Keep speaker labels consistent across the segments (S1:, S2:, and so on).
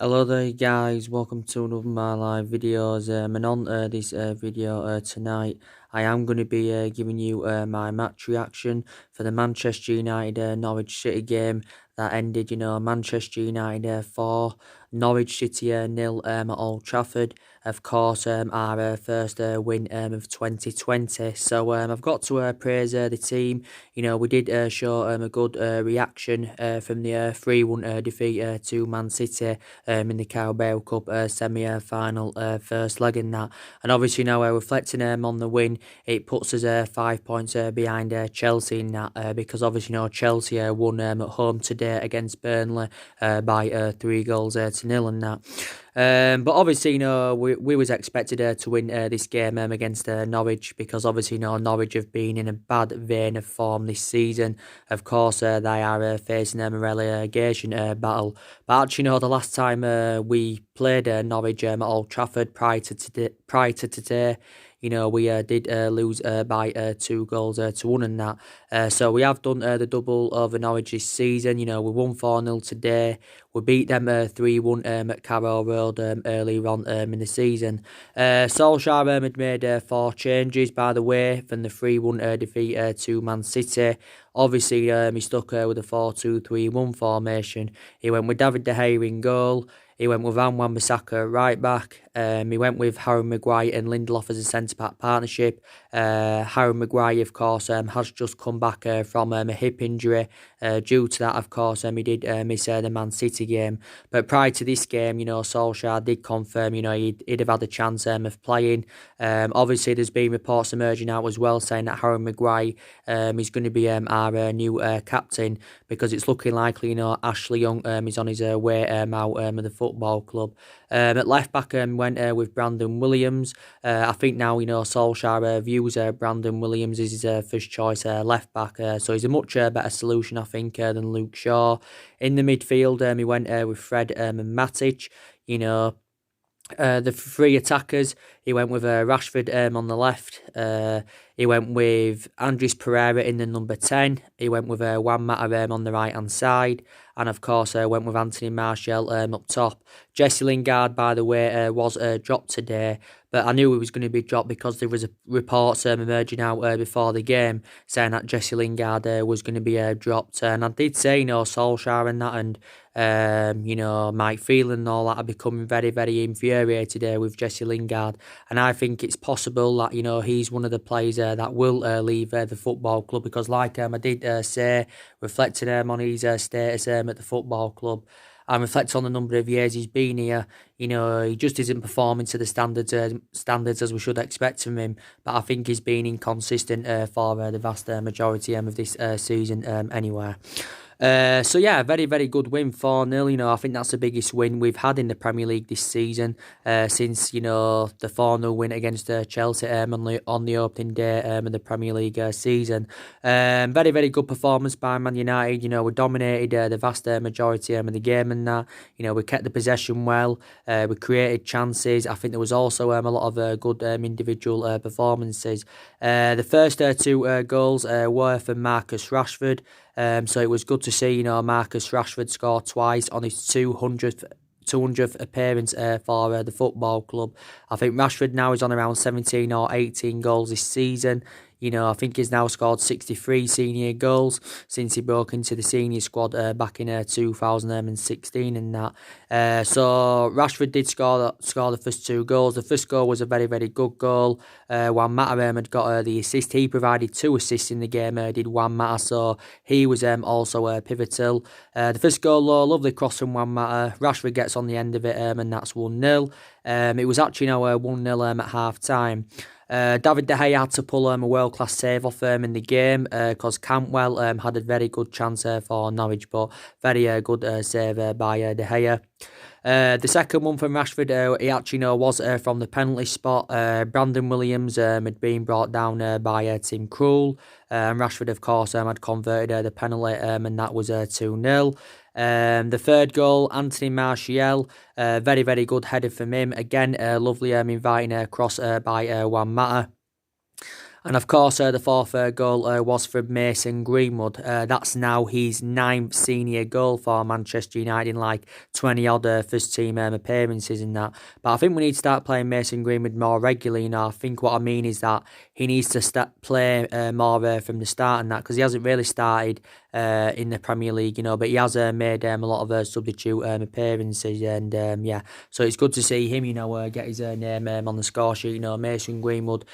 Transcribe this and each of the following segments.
S1: Hello there guys, welcome to another of my live videos, and on this video tonight I am going to be giving you my match reaction for the Manchester United Norwich City game that ended, Manchester United 4, Norwich City 0 at Old Trafford. Of course, our first win of 2020. So I've got to praise the team. We did show a good reaction from the 3-1 defeat to Man City in the Carabao Cup semi-final first leg in that. And obviously now reflecting on the win, it puts us 5 points behind Chelsea in that because obviously Chelsea won at home today against Burnley by 3 goals to 0 and that. But obviously, we was expected to win this game against Norwich because obviously, Norwich have been in a bad vein of form this season. Of course, they are facing a relegation battle. But actually, the last time we played Norwich at Old Trafford prior to today, we did lose by 2 goals to 1 and that. So we have done the double over Norwich this season. We won 4-0 today. We beat them 3-1 at Carrow Road earlier on in the season. Solskjaer had made 4 changes, by the way, from the 3-1 defeat to Man City. Obviously, he stuck with a 4-2-3-1 formation. He went with David De Gea in goal. He went with Wan-Bissaka right back. He went with Harry Maguire and Lindelof as a centre-back partnership. Harry Maguire, of course, has just come back from a hip injury. Due to that, of course, he did miss the Man City game. But prior to this game, Solskjaer did confirm, he'd have had a chance of playing. Obviously, there's been reports emerging out as well saying that Harry Maguire is going to be our new captain because it's looking likely, Ashley Young is on his way out of the football club. At left back went with Brandon Williams. I think now Solskjaer views Brandon Williams as his first choice left back, so he's a much better solution I think than Luke Shaw. In the midfield, he went with Fred and Matic. The three attackers, he went with Rashford on the left. He went with Andres Pereira in the number 10. He went with Juan Mata on the right-hand side. And, of course, went with Anthony Martial up top. Jesse Lingard, by the way, was dropped today. But I knew he was going to be dropped because there was reports emerging out before the game saying that Jesse Lingard was going to be dropped. And I did say, Solskjaer and that and Mike Phelan and all that are becoming very, very infuriated with Jesse Lingard. And I think it's possible that, he's one of the players that will leave the football club because, like I did say, reflecting on his status at the football club, and reflect on the number of years he's been here, he just isn't performing to the standards as we should expect from him. But I think he's been inconsistent for the vast majority of this season anyway. So yeah, very, very good win, 4-0. I think that's the biggest win we've had in the Premier League this season since, the 4-0 win against Chelsea on the opening day of the Premier League season. Very, very good performance by Man United. We dominated the vast majority of the game and that. We kept the possession well. We created chances. I think there was also a lot of good individual performances. The first 2 goals were from Marcus Rashford. So it was good to see, Marcus Rashford score twice on his 200th appearance for the football club. I think Rashford now is on around 17 or 18 goals this season. I think he's now scored 63 senior goals since he broke into the senior squad back in 2016 and that. So Rashford did score the first 2 goals. The first goal was a very, very good goal. Juan Mata had got the assist. He provided 2 assists in the game, did Juan Mata, so he was also pivotal. The first goal, lovely cross from Juan Mata. Rashford gets on the end of it and that's 1-0. It was actually now 1-0 at half-time. David De Gea had to pull a world-class save off in the game because Cantwell had a very good chance for Norwich, but very good save by De Gea. The second one from Rashford, he actually was from the penalty spot. Brandon Williams had been brought down by Tim Krul. Rashford, of course, had converted the penalty, and that was 2-0. The third goal, Anthony Martial, very, very good header from him. Again, lovely inviting cross by Juan Mata. And of course, the fourth goal was from Mason Greenwood. That's now his ninth senior goal for Manchester United in like 20 odd first team appearances and that. But I think we need to start playing Mason Greenwood more regularly. You know, I think what I mean is that he needs to play more from the start and that, because he hasn't really started in the Premier League, you know, but he has made a lot of substitute appearances, and yeah, so it's good to see him, you know, get his name on the score sheet. You know, Mason Greenwood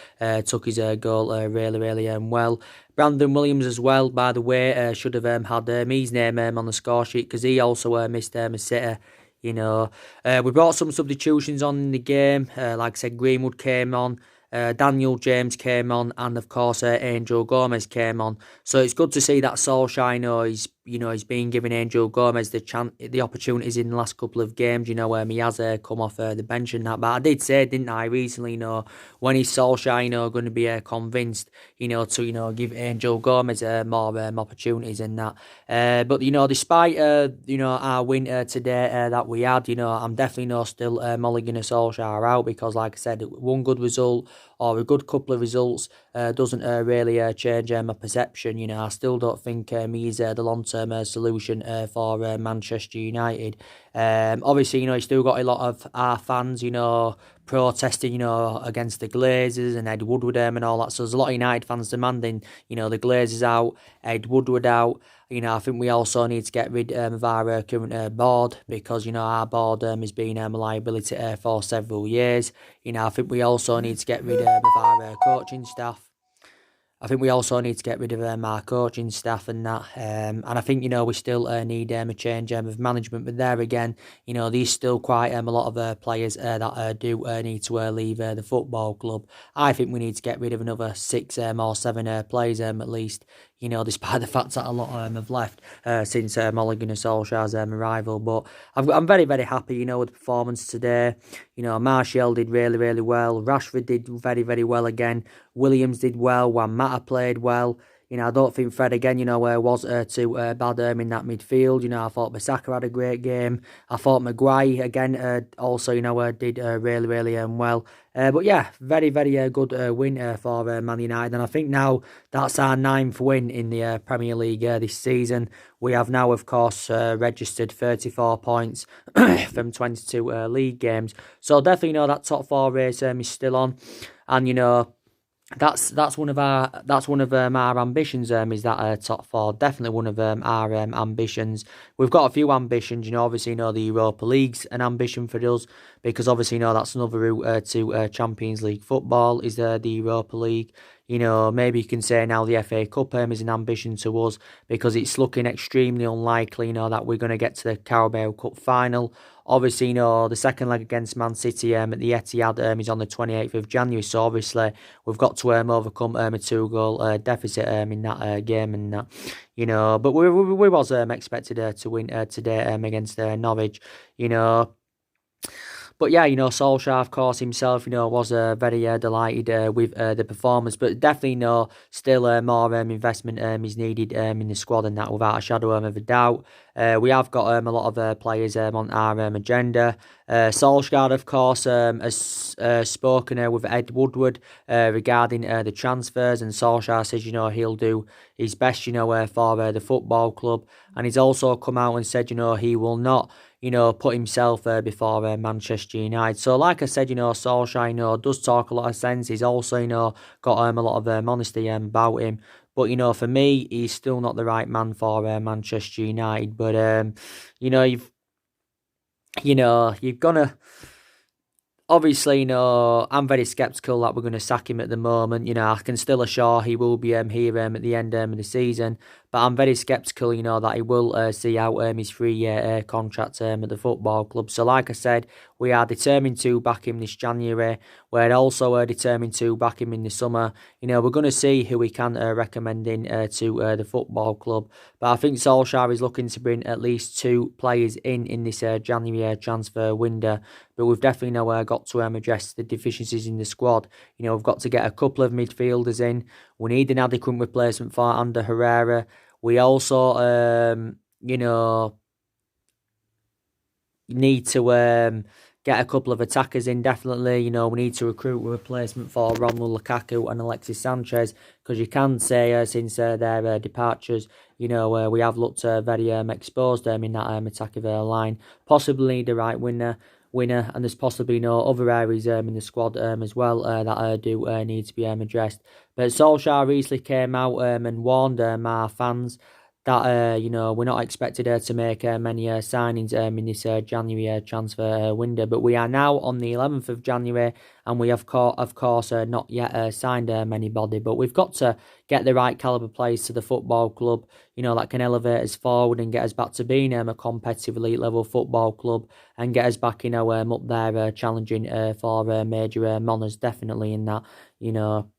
S1: took his goal really well. Brandon Williams as well, by the way, should have had his name on the score sheet, because he also missed a sitter. You know, we brought some substitutions on in the game. Like I said, Greenwood came on. Daniel James came on, and of course Angel Gomez came on. So it's good to see that Solskjaer, he's been giving Angel Gomez the opportunities in the last couple of games. You know, he has come off the bench and that. But I did say, didn't I, recently, you know, when is Solskjaer, you know, going to be convinced, you know, to, you know, give Angel Gomez more opportunities and that. But you know, despite you know, our win today that we had, you know, I'm definitely not still mulliganing Solskjaer out, because, like I said, one good result or a good couple of results doesn't really change my perception. You know, I still don't think he's the long-term solution for Manchester United. Obviously, you know, he's still got a lot of our fans, you know, protesting, you know, against the Glazers and Ed Woodward and all that. So there's a lot of United fans demanding, you know, the Glazers out, Ed Woodward out. You know, I think we also need to get rid of our current board, because, you know, our board has been a liability for several years. You know, I think we also need to get rid of our coaching staff. I think we also need to get rid of our coaching staff and that. And I think, you know, we still need a change of management. But there again, you know, there's still quite a lot of players that do need to leave the football club. I think we need to get rid of another 6 or 7 players at least. You know, despite the fact that a lot have left since Ole Gunnar Solskjaer's arrival. But I'm very, very happy, you know, with the performance today. You know, Martial did really well. Rashford did very, very well again. Williams did well. Juan Mata played well. You know, I don't think Fred again, you know, was too bad in that midfield. You know, I thought Bissaka had a great game. I thought Maguire again also, you know, did really well. But yeah, very, very good win for Man United. And I think now that's our 9th win in the Premier League this season. We have now, of course, registered 34 points from 22 league games. So definitely, you know, that top 4 race is still on. And, you know, that's one of our ambitions, is that top 4. Definitely one of our ambitions. We've got a few ambitions, you know. Obviously, you know, the Europa League's an ambition for us, because obviously, you know, that's another route to Champions League football, is the Europa League. You know, maybe you can say now the FA Cup is an ambition to us, because it's looking extremely unlikely, you know, that we're going to get to the Carabao Cup final. Obviously, you know, the second leg against Man City at the Etihad is on the 28th of January. So obviously, we've got to overcome a 2-goal deficit in that game and that, you know. But we was expected to win today against Norwich, you know. But yeah, you know, Solskjaer, of course, himself, you know, was very delighted with the performance. But definitely, you know, still more investment is needed in the squad, and that, without a shadow of a doubt. We have got a lot of players on our agenda. Solskjaer, of course, has spoken with Ed Woodward regarding the transfers, and Solskjaer says, you know, he'll do his best, you know, for the football club. And he's also come out and said, you know, he will not, you know, put himself before Manchester United. So, like I said, you know, Solskjaer, you know, does talk a lot of sense. He's also, you know, got a lot of honesty about him. But, you know, for me, he's still not the right man for Manchester United. But, you know, you're gonna. Obviously, you know, I'm very sceptical that we're going to sack him at the moment. You know, I can still assure he will be here at the end of the season. But I'm very sceptical, you know, that he will see out his 3-year contract at the football club. So, like I said, we are determined to back him this January. We're also determined to back him in the summer. You know, we're going to see who we can recommend in to the football club. But I think Solskjaer is looking to bring at least 2 players in this January transfer window. But we've definitely got to address the deficiencies in the squad. You know, we've got to get a couple of midfielders in. We need an adequate replacement for Ander Herrera. We also, you know, need to get a couple of attackers in, definitely. You know, we need to recruit a replacement for Romelu Lukaku and Alexis Sanchez, because you can say since their departures, you know, we have looked very exposed in that attacking line. Possibly need the right winner, and there's possibly no other areas in the squad as well that do need to be addressed. But Solskjaer recently came out and warned our fans that you know, we're not expected to make many signings in this January transfer window, but we are now on the 11th of January, and we have of course not yet signed anybody, but we've got to get the right calibre players to the football club, you know, that can elevate us forward and get us back to being a competitive elite level football club, and get us back, you know, up there challenging for major honours, definitely in that, you know.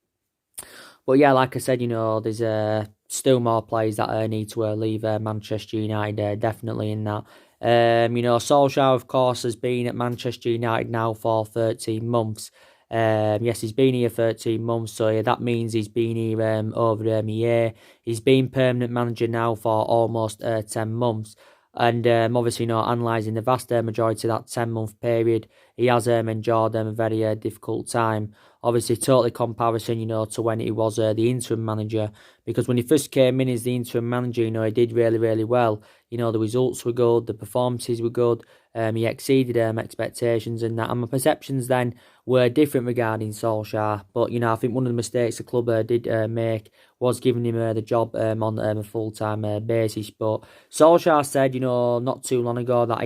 S1: But yeah, like I said, you know, there's still more players that need to leave Manchester United, definitely in that. You know, Solskjaer, of course, has been at Manchester United now for 13 months. Yes, he's been here 13 months, so yeah, that means he's been here over a year. He's been permanent manager now for almost 10 months. And obviously, you know, analysing the vast majority of that 10-month period, he has endured a very difficult time. Obviously, totally comparison, you know, to when he was the interim manager. Because when he first came in as the interim manager, you know, he did really, really well. You know, the results were good, the performances were good. He exceeded expectations and that. And my perceptions then were different regarding Solskjaer. But, you know, I think one of the mistakes the club did make was giving him the job on a full-time basis. But Solskjaer said, you know, not too long ago that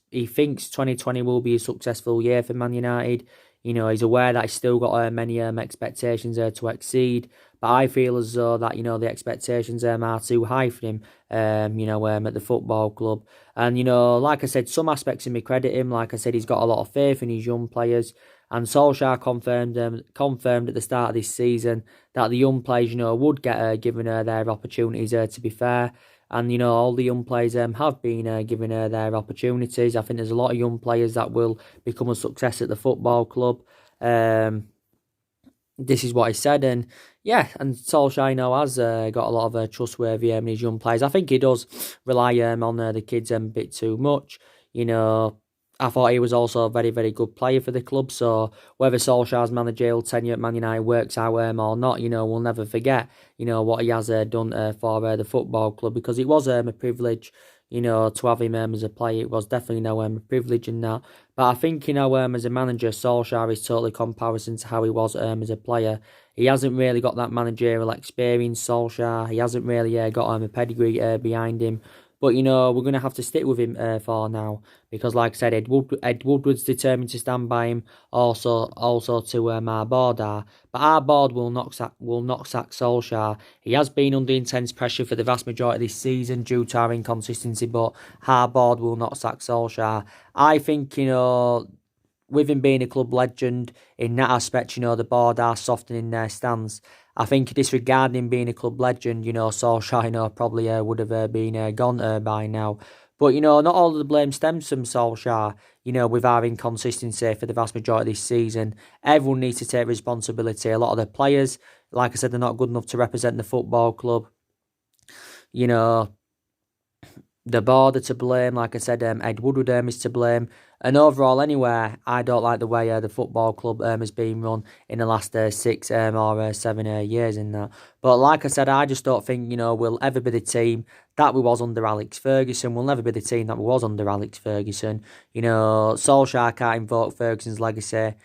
S1: he thinks 2020 will be a successful year for Man United. You know, he's aware that he's still got many expectations to exceed. But I feel as though that, you know, the expectations are too high for him, you know, at the football club. And, you know, like I said, some aspects of me credit him. Like I said, he's got a lot of faith in his young players. And Solskjaer confirmed at the start of this season that the young players, you know, would get given their opportunities, to be fair. And, you know, all the young players have been given their opportunities. I think there's a lot of young players that will become a success at the football club. This is what he said, and yeah, and Solskjaer, you know, has got a lot of trustworthy in his young players. I think he does rely on the kids a bit too much. You know, I thought he was also a very, very good player for the club. So whether Solskjaer's managerial tenure at Man United works out or not, you know, we'll never forget, you know, what he has done for the football club, because it was a privilege, you know, to have him as a player. It was definitely a privilege in that. But I think, you know, as a manager, Solskjaer is totally comparison to how he was as a player. He hasn't really got that managerial experience, Solskjaer. He hasn't really got a pedigree behind him. But, you know, we're going to have to stick with him for now. Because, like I said, Ed Woodward's determined to stand by him. Also to our board are. But our board will not sack Solskjaer. He has been under intense pressure for the vast majority of this season due to our inconsistency. But our board will not sack Solskjaer. I think, you know, with him being a club legend, in that aspect, you know, the board are softening their stance. I think disregarding him being a club legend, you know, Solskjaer, you know, probably would have been gone by now. But, you know, not all of the blame stems from Solskjaer, you know, with our inconsistency for the vast majority of this season. Everyone needs to take responsibility. A lot of the players, like I said, they're not good enough to represent the football club. You know, the board are to blame. Like I said, Ed Woodward is to blame. And overall, anyway, I don't like the way the football club has been run in the last 6 or 7 years in that. But like I said, I just don't think, you know, we'll ever be the team that we was under Alex Ferguson. We'll never be the team that we was under Alex Ferguson. You know, Solskjaer can't invoke Ferguson's legacy.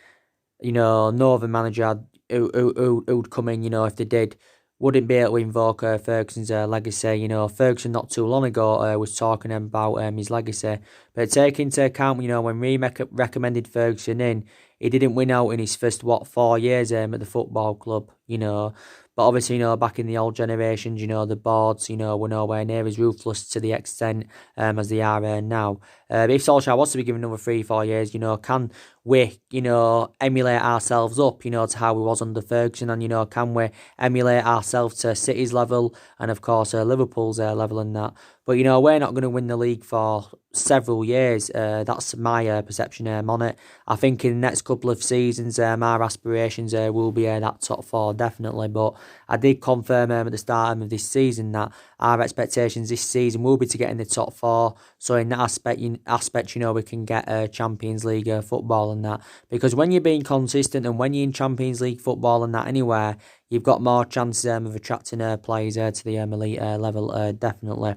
S1: You know, no other manager who'd come in, you know, if they did, wouldn't be able to invoke Ferguson's legacy. You know, Ferguson not too long ago was talking about his legacy. But take into account, you know, when we recommended Ferguson in, he didn't win out in his first, 4 years at the football club, you know. But obviously, you know, back in the old generations, you know, the boards, you know, were nowhere near as ruthless to the extent as they are now. If Solskjaer was to be given another 3-4 years, you know, can we, you know, emulate ourselves up, you know, to how we was under Ferguson? And, you know, can we emulate ourselves to City's level and, of course, Liverpool's level and that? But, you know, we're not going to win the league for several years. That's my perception on it. I think in the next couple of seasons, our aspirations will be that top 4, definitely. But I did confirm at the start of this season that our expectations this season will be to get in the top 4. So in that aspect, we can get Champions League football and that. Because when you're being consistent and when you're in Champions League football and that anywhere, you've got more chances of attracting players to the elite level, definitely.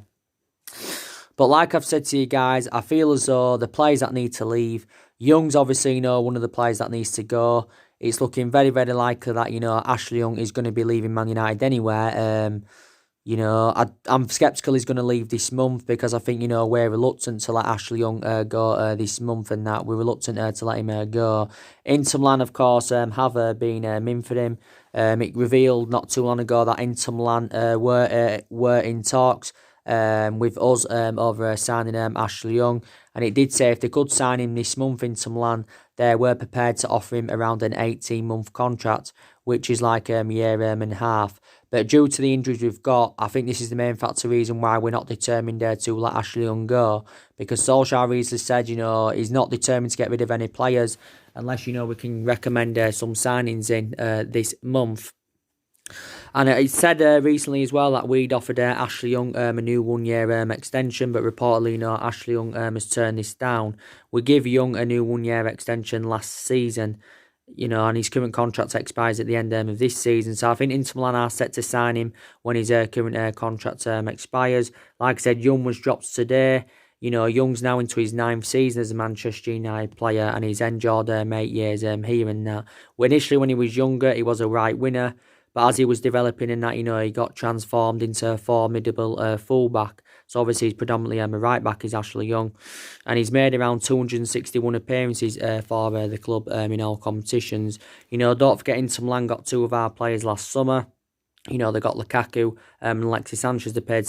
S1: But like I've said to you guys, I feel as though the players that need to leave, Young's obviously, one of the players that needs to go. It's looking very, very likely that, Ashley Young is going to be leaving Man United anywhere. I'm sceptical he's going to leave this month because I think, we're reluctant to let Ashley Young go this month and that. We're reluctant to let him go. Inter Milan, of course, have been in for him. It revealed not too long ago that Inter Milan were in talks with us over signing Ashley Young, and it did say if they could sign him this month into Milan, they were prepared to offer him around an 18-month contract, which is like a year and a half. But due to the injuries we've got, I think this is the main factor reason why we're not determined to let Ashley Young go, because Solskjaer recently said, he's not determined to get rid of any players unless, we can recommend some signings in this month. And it said recently as well that we'd offered Ashley Young a new 1-year extension, but reportedly, Ashley Young has turned this down. We gave Young a new 1-year extension last season, and his current contract expires at the end of this season. So I think Inter Milan are set to sign him when his current contract expires. Like I said, Young was dropped today. Young's now into his 9th season as a Manchester United player, and he's enjoyed 8 years here and that. Initially, when he was younger, he was a right winger. But as he was developing in that, he got transformed into a formidable fullback. So obviously he's predominantly a right back is Ashley Young. And he's made around 261 appearances for the club in all competitions. Don't forget Inter Milan got 2 of our players last summer. They got Lukaku and Alexis Sanchez. They paid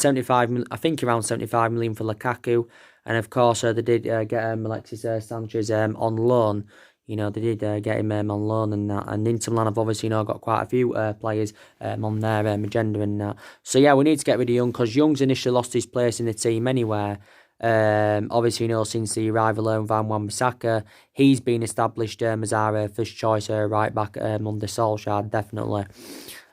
S1: around 75 million for Lukaku. And of course they did get Alexis Sanchez on loan. They did get him on loan and that. And Inter Milan have obviously got quite a few players on their agenda and that. So yeah, we need to get rid of Young because Young's initially lost his place in the team anywhere. Obviously, since the arrival of Van Wan-Bissaka, he's been established as our first choice right back under Solskjaer, definitely.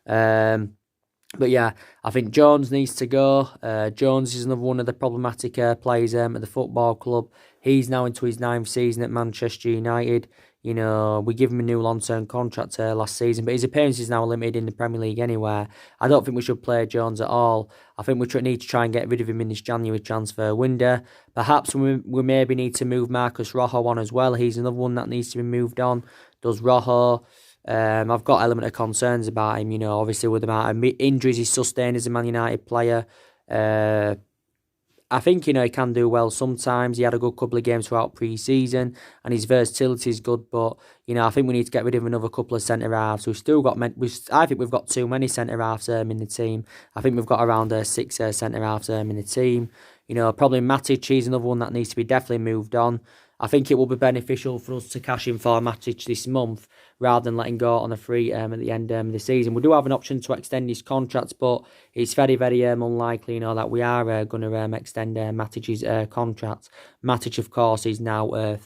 S1: But yeah, I think Jones needs to go. Jones is another one of the problematic players at the football club. He's now into his 9th season at Manchester United. We give him a new long-term contract last season, but his appearance is now limited in the Premier League anywhere. I don't think we should play Jones at all. I think we need to try and get rid of him in this January transfer window. Perhaps we maybe need to move Marcus Rojo on as well. He's another one that needs to be moved on. Does Rojo... I've got element of concerns about him, obviously with the amount of injuries he's sustained as a Man United player. I think, he can do well sometimes. He had a good couple of games throughout pre-season and his versatility is good, but, I think we need to get rid of another couple of centre-halves. I think we've got too many centre-halves in the team. I think we've got around 6 centre-halves in the team. Probably Matic, he's another one that needs to be definitely moved on. I think it will be beneficial for us to cash in for Matic this month rather than letting go on a free at the end of the season. We do have an option to extend his contract, but it's very, very unlikely, that we are going to extend Matic's contract. Matic, of course, is now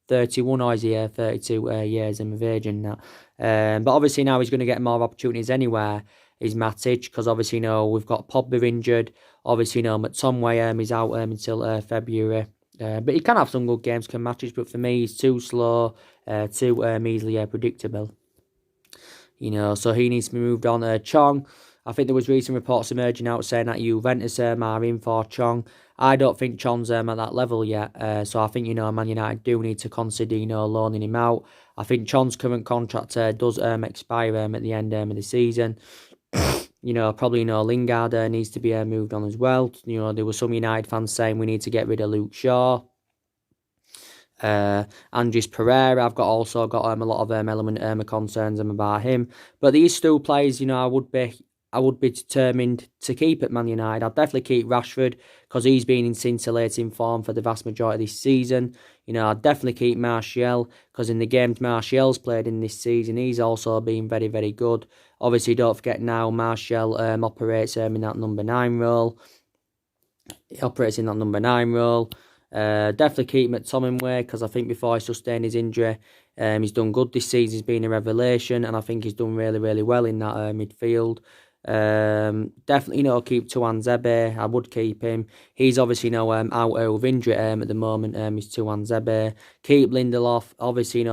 S1: 31 or is he 32 years of age and that. But obviously now he's going to get more opportunities anywhere. Is Matic, because obviously, we've got Pogba injured. Obviously, McTominay is out until February. But he can have some good games, can Matic, but for me, he's too slow, too easily predictable. So he needs to be moved on. Chong, I think there was recent reports emerging out saying that Juventus are in for Chong. I don't think Chong's at that level yet. So I think, Man United do need to consider, loaning him out. I think Chong's current contract does expire at the end of the season. Probably Lingard needs to be moved on as well. There were some United fans saying we need to get rid of Luke Shaw. Andres Pereira, I've also got a lot of element of concerns about him. But these two players, I would be determined to keep at Man United. I'd definitely keep Rashford because he's been in scintillating form for the vast majority of this season. I'd definitely keep Martial because in the games Martial's played in this season, he's also been very, very good. Obviously, don't forget now Martial operates in that number 9 role. He operates in that number 9 role. Definitely keep McTominay because I think before he sustained his injury, he's done good this season. He's been a revelation, and I think he's done really, really well in that midfield. Definitely, keep Tuan Zebe. I would keep him. He's obviously, out with injury at the moment. He's Tuan Zebe. Keep Lindelof. Obviously,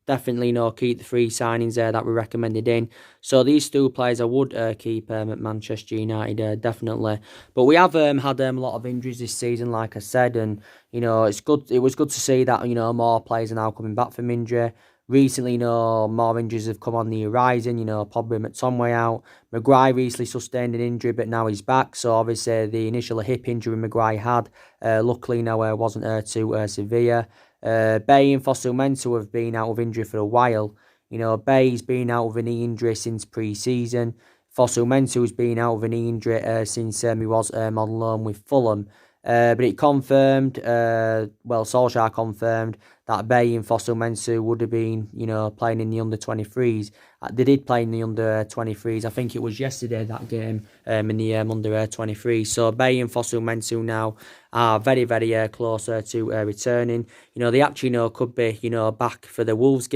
S1: definitely, keep the three signings there that we recommended in. So these two players I would keep at Manchester United, definitely. But we have had a lot of injuries this season, like I said, and it's good. It was good to see that more players are now coming back from injury. Recently, more injuries have come on the horizon. Pogba, McTominay out. Maguire recently sustained an injury, but now he's back. So obviously, the initial hip injury Maguire had, luckily wasn't too severe. Bay and Fossil Mensah have been out of injury for a while. Bay's been out of a knee injury since pre-season. Fossil Mensah has been out of a knee injury since he was on loan with Fulham. But it confirmed, Solskjaer confirmed that Bay and Fossil Mensah would have been, playing in the under-23s. They did play in the under-23s. I think it was yesterday, that game, in the under-23s. So Bay and Fossil Mensah now are very, very closer to returning. They actually, could be, back for the Wolves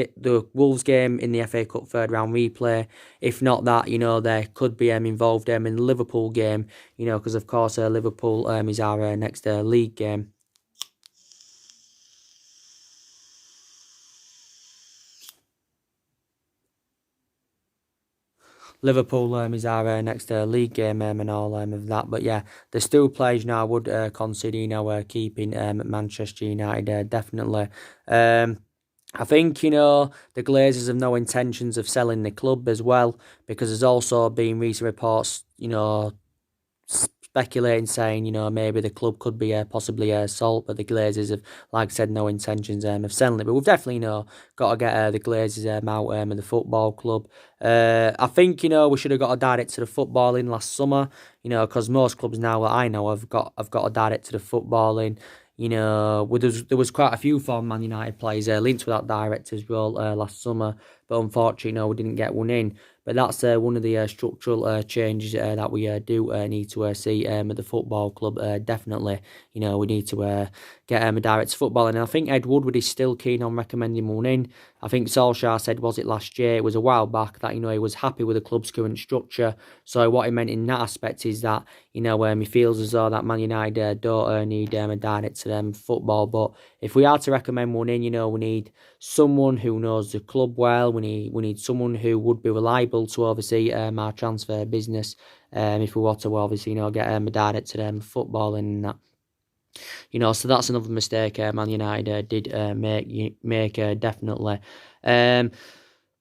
S1: game in the FA Cup third round replay. If not that, they could be involved in the Liverpool game, because of course Liverpool is our next league game. Liverpool is our next league game and all of that. But yeah, there's still players now I would consider keeping at Manchester United, definitely. I think, the Glazers have no intentions of selling the club as well, because there's also been recent reports, speculating, saying, maybe the club could be possibly sold, but the Glazers have, like I said, no intentions of selling it. But we've definitely, got to get the Glazers out of the football club. I think, we should have got a direct to the footballing last summer, because most clubs now that I know have got a direct to the footballing. There was quite a few former Man United players linked with that director's role last summer, but unfortunately, we didn't get one in. But that's one of the structural changes that we do need to see at the football club. Definitely, we need to get a director football. And I think Ed Woodward is still keen on recommending one in. I think Solskjaer said, was it last year? It was a while back that, he was happy with the club's current structure. So what he meant in that aspect is that, he feels as though that Man United don't need a director to football. But if we are to recommend one in, we need someone who knows the club well. We need someone who would be reliable to oversee our transfer business. If we want to obviously get a director to football and that. So that's another mistake Man United did make definitely. But,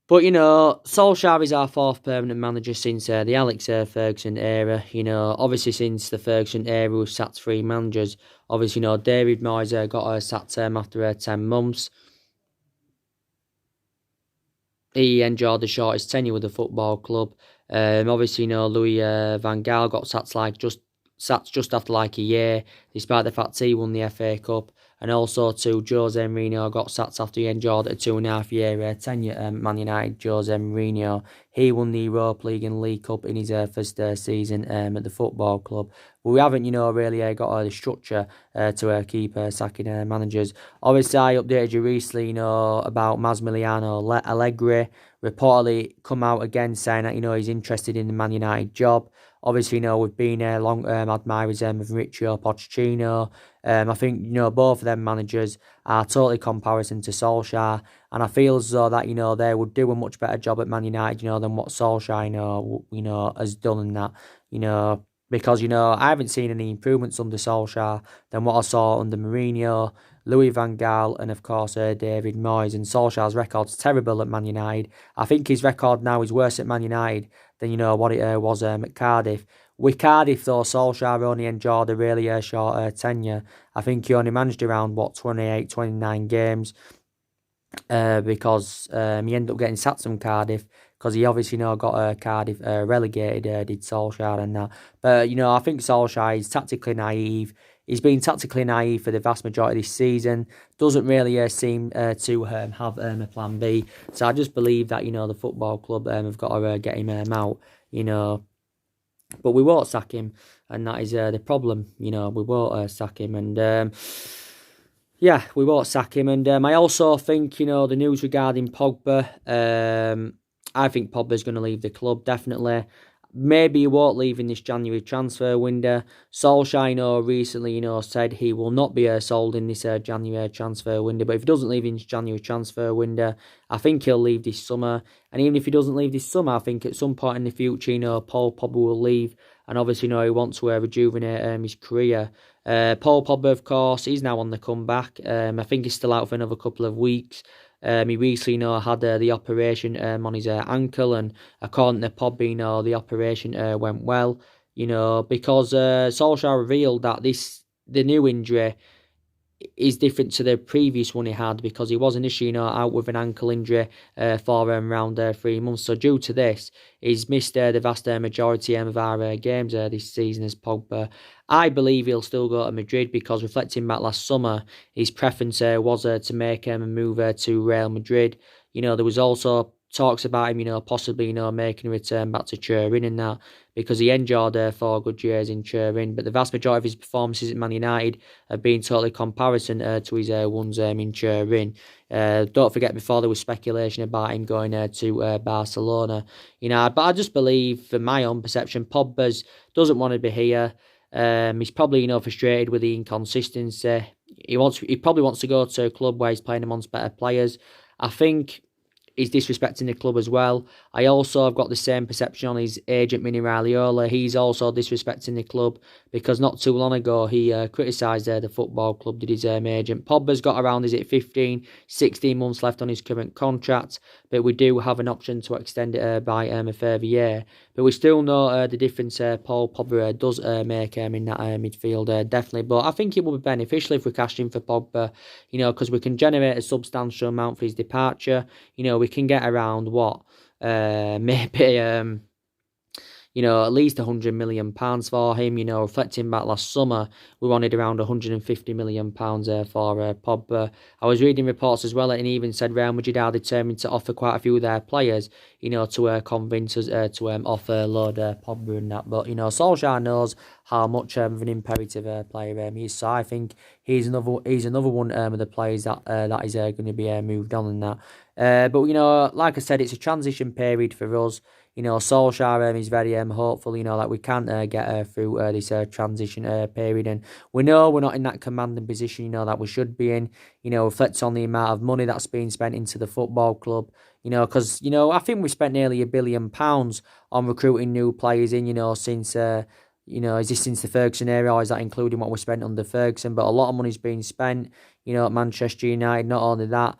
S1: Solskjaer is our fourth permanent manager since the Alex Ferguson era. Obviously since the Ferguson era, we've sacked 3 managers. Obviously, David Moyes got sacked after 10 months. He enjoyed the shortest tenure with the football club. Obviously, Louis Van Gaal got sacked just after a year, despite the fact he won the FA Cup. And also, Jose Mourinho got sacked after he enjoyed a 2.5 year tenure at Man United. Jose Mourinho, he won the Europa League and League Cup in his first season at the football club. But we haven't, really got the structure to keep sacking managers. Obviously, I updated you recently, about Massimiliano Allegri. Reportedly come out again saying that, he's interested in the Man United job. Obviously, we've been long-term admirers of Mauricio Pochettino. I think, both of them managers are totally comparison to Solskjaer. And I feel as though that, they would do a much better job at Man United, than what Solskjaer, has done in that, because, I haven't seen any improvements under Solskjaer than what I saw under Mourinho, Louis van Gaal, and of course David Moyes. And Solskjaer's record's terrible at Man United. I think his record now is worse at Man United than what it was at Cardiff. With Cardiff, though, Solskjaer only enjoyed a really short tenure. I think he only managed around 28, 29 games. Because he ended up getting sacked from Cardiff, because he obviously got Cardiff relegated, did Solskjaer and that. But, I think Solskjaer is tactically naive. He's been tactically naive for the vast majority of this season. Doesn't really seem to have a plan B. So I just believe that, the football club have got to get him out, But we won't sack him, and that is the problem, we won't sack him. And Yeah, we won't sack him. And I also think, the news regarding Pogba, I think Pogba's going to leave the club, definitely. Maybe he won't leave in this January transfer window. Solskjaer, recently, said he will not be sold in this January transfer window. But if he doesn't leave in this January transfer window, I think he'll leave this summer. And even if he doesn't leave this summer, I think at some point in the future, Paul Pogba will leave. And obviously, he wants to rejuvenate his career. Paul Pogba, of course, he's now on the comeback. I think he's still out for another couple of weeks. He recently, had the operation on his ankle, and according to Pogba, the operation went well. Because Solskjaer revealed that the new injury is different to the previous one he had, because he was initially out with an ankle injury for around 3 months. So due to this, he's missed the vast majority of our games this season as Pogba. I believe he'll still go to Madrid, because reflecting back last summer, his preference was to make a move to Real Madrid. There was also talks about him, possibly, making a return back to Turin and that, because he enjoyed 4 good years in Turin. But the vast majority of his performances at Man United have been totally comparison to his ones in Turin. Don't forget, before there was speculation about him going to Barcelona. But I just believe, from my own perception, Pogba doesn't want to be here. He's probably, frustrated with the inconsistency. He probably wants to go to a club where he's playing amongst better players. I think he's disrespecting the club as well. I also have got the same perception on his agent, Mini Raiola. He's also disrespecting the club, because not too long ago he criticised the football club, did his agent. Pogba's got around, 15, 16 months left on his current contract, but we do have an option to extend it by a further year. But we still know the difference Paul Pogba does make in that midfield, definitely. But I think it will be beneficial if we cash in for Pogba, because we can generate a substantial amount for his departure. We can get around maybe at least £100 million for him. Reflecting back last summer, we wanted around £150 million for Pogba. I was reading reports as well, and even said Real Madrid are determined to offer quite a few of their players, to convince us to offer a load Pogba and that. But, Solskjaer knows how much of an imperative player he is. So I think he's another one of the players that is going to be moved on and that. But, like I said, it's a transition period for us. Solskjaer is very hopeful, that we can get through this transition period. And we know we're not in that commanding position, that we should be in. Reflects on the amount of money that's being spent into the football club. Because, I think we spent nearly £1 billion on recruiting new players in, since... is this since the Ferguson era, or is that including what we spent under Ferguson? But a lot of money's been spent, at Manchester United. Not only that,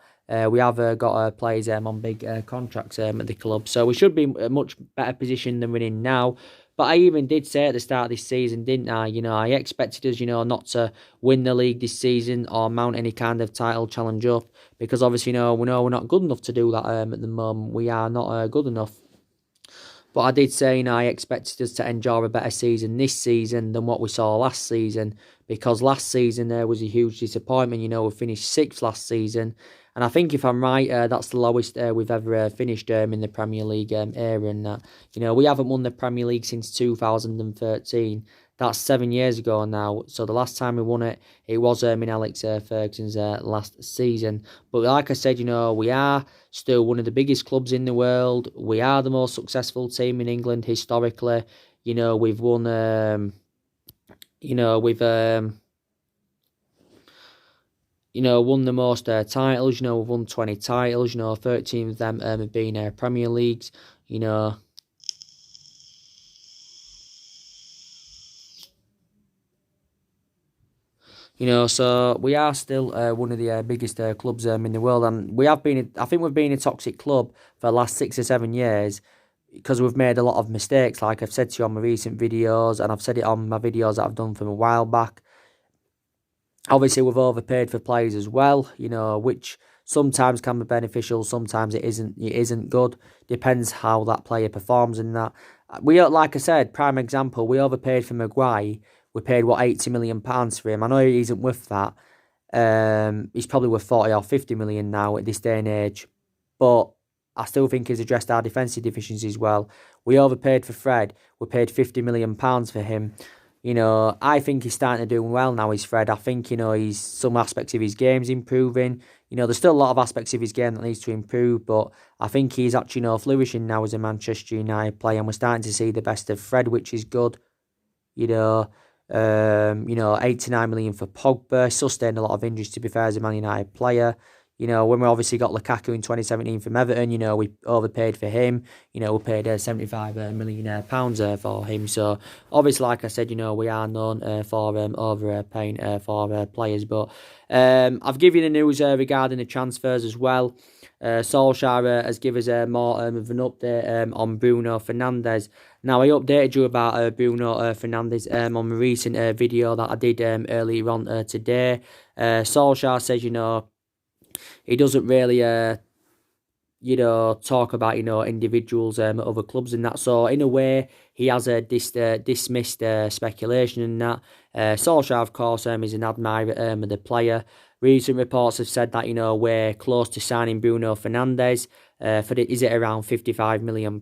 S1: we have got players on big contracts at the club. So we should be in a much better position than we're in now. But I even did say at the start of this season, didn't I? I expected us, not to win the league this season or mount any kind of title challenge up. Because obviously, we know we're not good enough to do that at the moment. We are not good enough. But I did say, I expected us to enjoy a better season this season than what we saw last season. Because last season there was a huge disappointment. We finished 6th last season. And I think, if I'm right, that's the lowest we've ever finished in the Premier League era. And that, we haven't won the Premier League since 2013. That's 7 years ago now. So the last time we won it, it was in Alex Ferguson's last season. But like I said, we are still one of the biggest clubs in the world. We are the most successful team in England historically. We've won. Won the most titles. We've won 20 titles. 13 of them have been Premier Leagues. So we are still one of the biggest clubs in the world, and we have been. I think we've been a toxic club for the last 6 or 7 years, because we've made a lot of mistakes. Like I've said to you on my recent videos, and I've said it on my videos that I've done from a while back. Obviously, we've overpaid for players as well, which sometimes can be beneficial, sometimes it isn't. It isn't good. Depends how that player performs in that. Like I said, prime example, we overpaid for Maguire. We paid, £80 million for him. I know he isn't worth that. He's probably worth 40 or 50 million now at this day and age. But I still think he's addressed our defensive deficiencies well. We overpaid for Fred. We paid £50 million for him. I think he's starting to do well now, he's Fred. I think, he's some aspects of his game's improving. There's still a lot of aspects of his game that needs to improve, but I think he's actually, flourishing now as a Manchester United player, and we're starting to see the best of Fred, which is good. You know, 8 to 9 million for Pogba. Sustained a lot of injuries, to be fair, as a Man United player. When we obviously got Lukaku in 2017 from Everton, we overpaid for him. We paid 75 million pounds for him. So, obviously, like I said, we are known for overpaying for players. But I've given you the news regarding the transfers as well. Solskjaer has given us more of an update on Bruno Fernandes. Now, I updated you about Bruno Fernandes on a recent video that I did earlier on today. Solskjaer says, he doesn't really, talk about, individuals at other clubs and that. So, in a way, he has dismissed speculation and that. Solskjaer, of course, is an admirer of the player. Recent reports have said that, we're close to signing Bruno Fernandes. Is it around £55 million?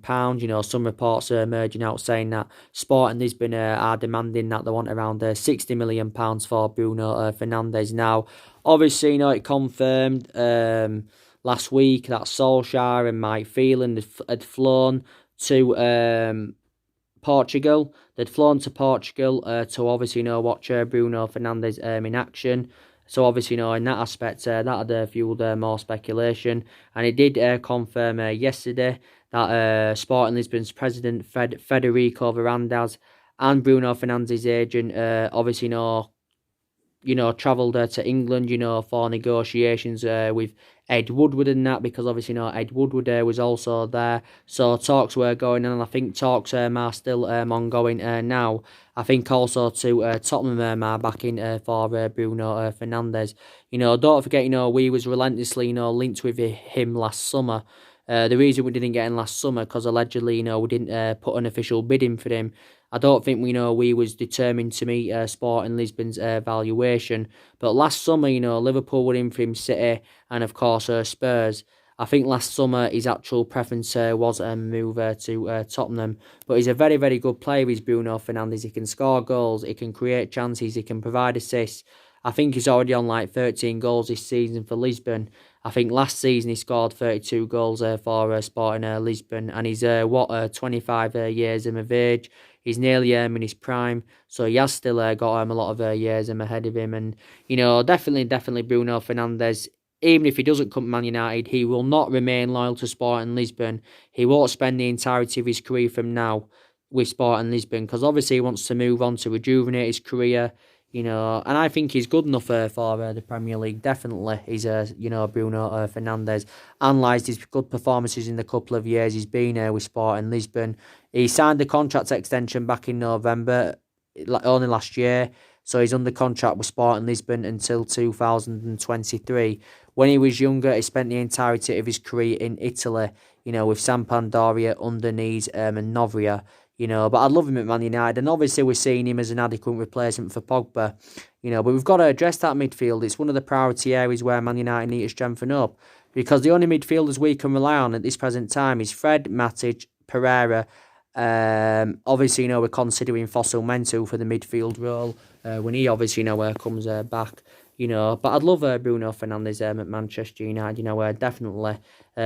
S1: Some reports are emerging out saying that Sporting Lisbon are demanding that they want around £60 million for Bruno Fernandes. Now, obviously, it confirmed last week that Solskjaer and Mike Phelan had flown to Portugal. They'd flown to Portugal to obviously watch Bruno Fernandes in action. So obviously in that aspect that had fueled more speculation, and it did confirm yesterday that Sporting Lisbon's president Federico Varandas and Bruno Fernandes' agent obviously travelled to England, for negotiations with Ed Woodward and that, because obviously, Ed Woodward was also there. So talks were going on, and I think talks are still ongoing now. I think also to Tottenham are backing for Bruno Fernandes. Don't forget, we was relentlessly, linked with him last summer. The reason we didn't get him last summer, because allegedly, we didn't put an official bid in for him. I don't think we was determined to meet Sporting Lisbon's valuation. But last summer, Liverpool were in for him, City, and of course Spurs. I think last summer his actual preference was a move to Tottenham. But he's a very, very good player, he's Bruno Fernandes. He can score goals, he can create chances, he can provide assists. I think he's already on 13 goals this season for Lisbon. I think last season he scored 32 goals for Sporting Lisbon, and he's 25 years of age. He's nearly in his prime, so he has still got a lot of years ahead of him. And definitely Bruno Fernandes. Even if he doesn't come to Man United, he will not remain loyal to Sporting Lisbon. He won't spend the entirety of his career from now with Sporting Lisbon, because obviously he wants to move on to rejuvenate his career. And I think he's good enough for the Premier League. Definitely, he's Bruno Fernandes. Analysed his good performances in the couple of years he's been with Sporting Lisbon. He signed a contract extension back in November, only last year. So he's under contract with Sporting Lisbon until 2023. When he was younger, he spent the entirety of his career in Italy, with Sampdoria, Udinese, and Novria. But I'd love him at Man United, and obviously we're seeing him as an adequate replacement for Pogba, but we've got to address that midfield. It's one of the priority areas where Man United need to strengthen up, because the only midfielders we can rely on at this present time is Fred, Matic, Pereira. Obviously, we're considering Fossil Mento for the midfield role when he obviously, comes back. But I'd love Bruno Fernandes at Manchester United, definitely.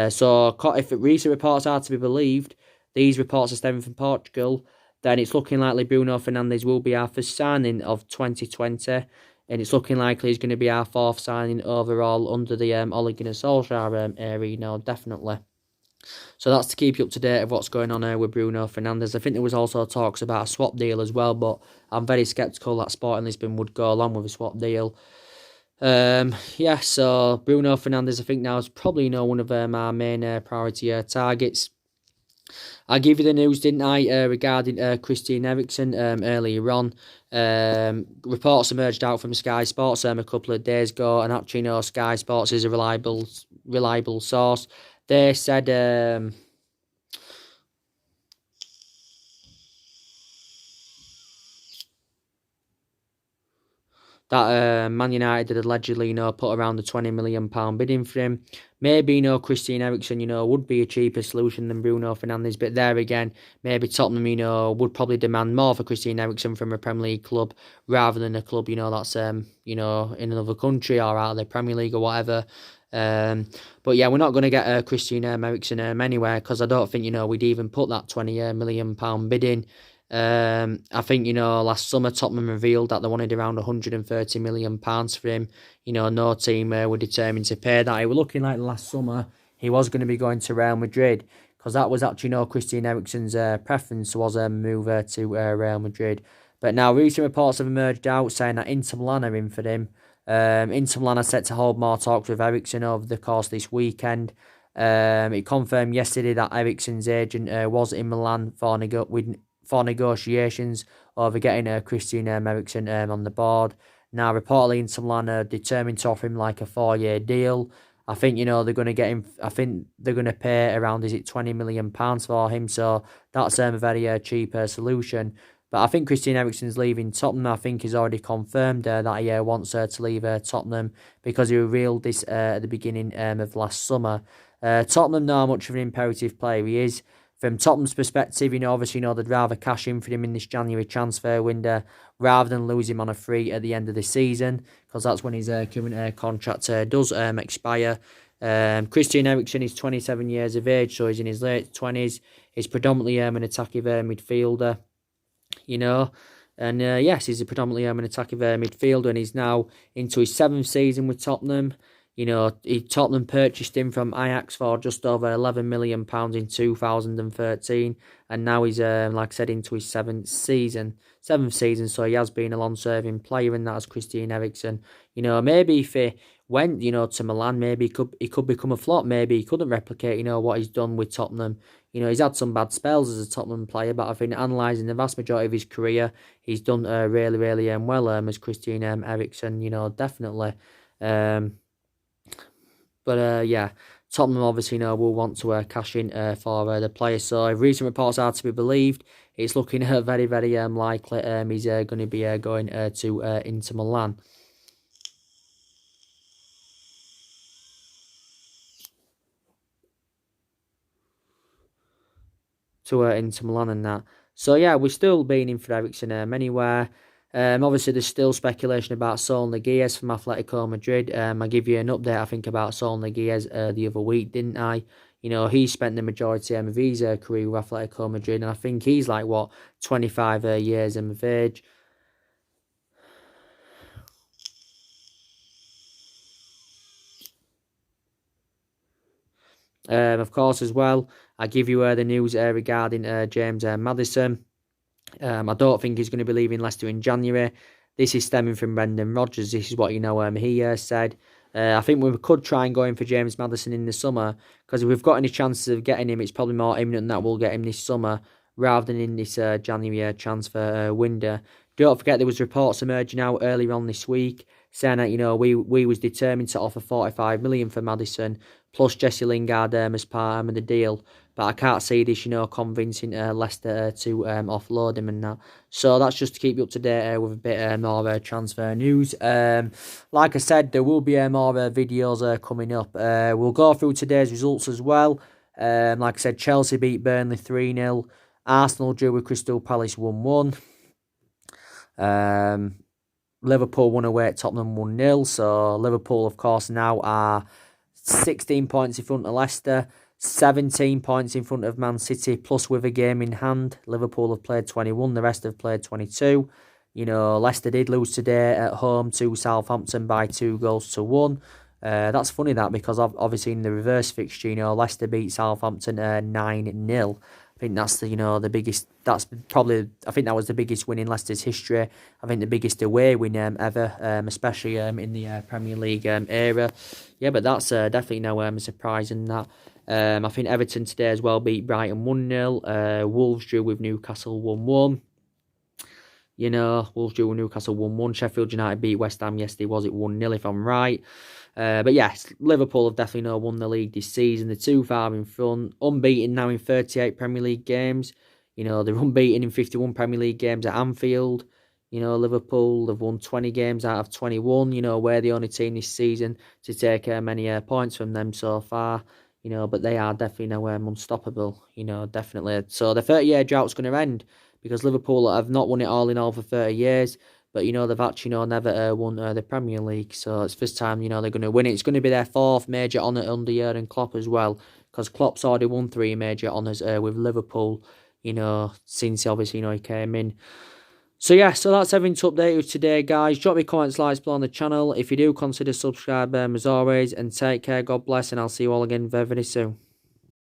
S1: So if recent reports are to be believed, these reports are stemming from Portugal, then it's looking likely Bruno Fernandes will be our first signing of 2020, and it's looking likely he's going to be our fourth signing overall under the Ole Gunnar Solskjaer era, definitely. So that's to keep you up to date of what's going on with Bruno Fernandes. I think there was also talks about a swap deal as well, but I'm very sceptical that Sporting Lisbon would go along with a swap deal. So Bruno Fernandes, I think now is probably one of our main priority targets. I gave you the news, didn't I, regarding Christian Eriksen earlier on. Reports emerged out from Sky Sports a couple of days ago, and actually, Sky Sports is a reliable source. They said that Man United had allegedly, put around the £20 million bidding for him. Maybe, Christian Eriksen, would be a cheaper solution than Bruno Fernandes. But there again, maybe Tottenham, would probably demand more for Christian Eriksen from a Premier League club rather than a club, that's, in another country or out of the Premier League or whatever. But yeah, we're not going to get Christian Eriksen anywhere, because I don't think, we'd even put that £20 million bid in. I think, last summer Tottenham revealed that they wanted around £130 million for him. No team were determined to pay that. It was looking like last summer he was going to be going to Real Madrid, because that was actually, Christian Eriksen's preference was a move to Real Madrid. But now recent reports have emerged out saying that Inter Milan are in for him. Inter Milan are set to hold more talks with Eriksen over the course this weekend. It confirmed yesterday that Eriksen's agent was in Milan for negotiations over getting Christian Eriksen on the board. Now, reportedly, Inter Milan are determined to offer him like a 4-year deal. I think, they're going to get him. I think they're going to pay around, is it £20 million for him? So that's a very cheap solution. But I think Christian Eriksen's leaving Tottenham. I think he's already confirmed that he wants to leave Tottenham, because he revealed this at the beginning of last summer. Tottenham know how much of an imperative player he is. From Tottenham's perspective, obviously, they'd rather cash in for him in this January transfer window rather than lose him on a free at the end of the season, because that's when his current contract does expire. Christian Eriksen is 27 years of age, so he's in his late 20s. He's predominantly an attacking midfielder. And yes, he's a predominantly an attacking midfielder, and he's now into his 7th season with Tottenham. Tottenham purchased him from Ajax for just over £11 million in 2013, and now he's, like I said, into his 7th season. So he has been a long-serving player, and that's Christian Eriksen. Maybe if he went, to Milan, maybe he could become a flop. Maybe he couldn't replicate, what he's done with Tottenham. He's had some bad spells as a Tottenham player, but I think analysing the vast majority of his career, he's done really, really well as Christian Eriksen, definitely. But yeah, Tottenham obviously will want to cash in for the player. So if recent reports are to be believed, it's looking very, very likely he's going to be going to Inter Milan. To Inter Milan and that. So yeah, we're still being in for Eriksen anywhere. Obviously, there's still speculation about Sol Niguez from Atletico Madrid. I give you an update, I think, about Sol Niguez the other week, didn't I? He spent the majority of his career with Atletico Madrid, and I think he's like, 25 years of age. Of course, as well, I give you the news regarding James Maddison. I don't think he's going to be leaving Leicester in January. This is stemming from Brendan Rodgers. This is what he said. I think we could try and go in for James Maddison in the summer, because if we've got any chances of getting him, it's probably more imminent that we'll get him this summer rather than in this January transfer window. Don't forget, there was reports emerging out earlier on this week saying that, we was determined to offer £45 million for Maddison plus Jesse Lingard as part of the deal. But I can't see this, convincing Leicester to offload him and that. So that's just to keep you up to date with a bit more transfer news. Like I said, there will be more videos coming up. We'll go through today's results as well. Like I said, Chelsea beat Burnley 3-0. Arsenal drew with Crystal Palace 1-1. Liverpool won away at Tottenham 1-0. So Liverpool, of course, now are 16 points in front of Leicester. 17 points in front of Man City, plus with a game in hand. Liverpool have played 21, the rest have played 22. Leicester did lose today at home to Southampton by 2-1. That's funny, because obviously in the reverse fixture, Leicester beat Southampton 9-0. I think that's the biggest. That's probably, I think that was the biggest win in Leicester's history. I think the biggest away win ever, especially in the Premier League era. Yeah, but that's definitely no surprise in that. I think Everton today as well beat Brighton 1-0. Wolves drew with Newcastle 1-1. Wolves drew with Newcastle 1-1. Sheffield United beat West Ham yesterday, was it 1-0 if I'm right? But yes, Liverpool have definitely won the league this season. They're too far in front. Unbeaten now in 38 Premier League games. They're unbeaten in 51 Premier League games at Anfield. You know, Liverpool, they've won 20 games out of 21. You know, we're the only team this season to take many points from them so far. You know, but they are definitely nowhere unstoppable. You know, definitely. So the 30-year drought's going to end because Liverpool have not won it all in all for 30 years. But, you know, they've actually, never won the Premier League. So it's first time, they're going to win it. It's going to be their fourth major honour under Jurgen Klopp as well. Because Klopp's already won 3 major honours with Liverpool, since obviously, he came in. So yeah, so that's everything to update you today, guys. Drop me comments, likes below on the channel. If you do, consider subscribing as always. And take care, God bless, and I'll see you all again very, very soon.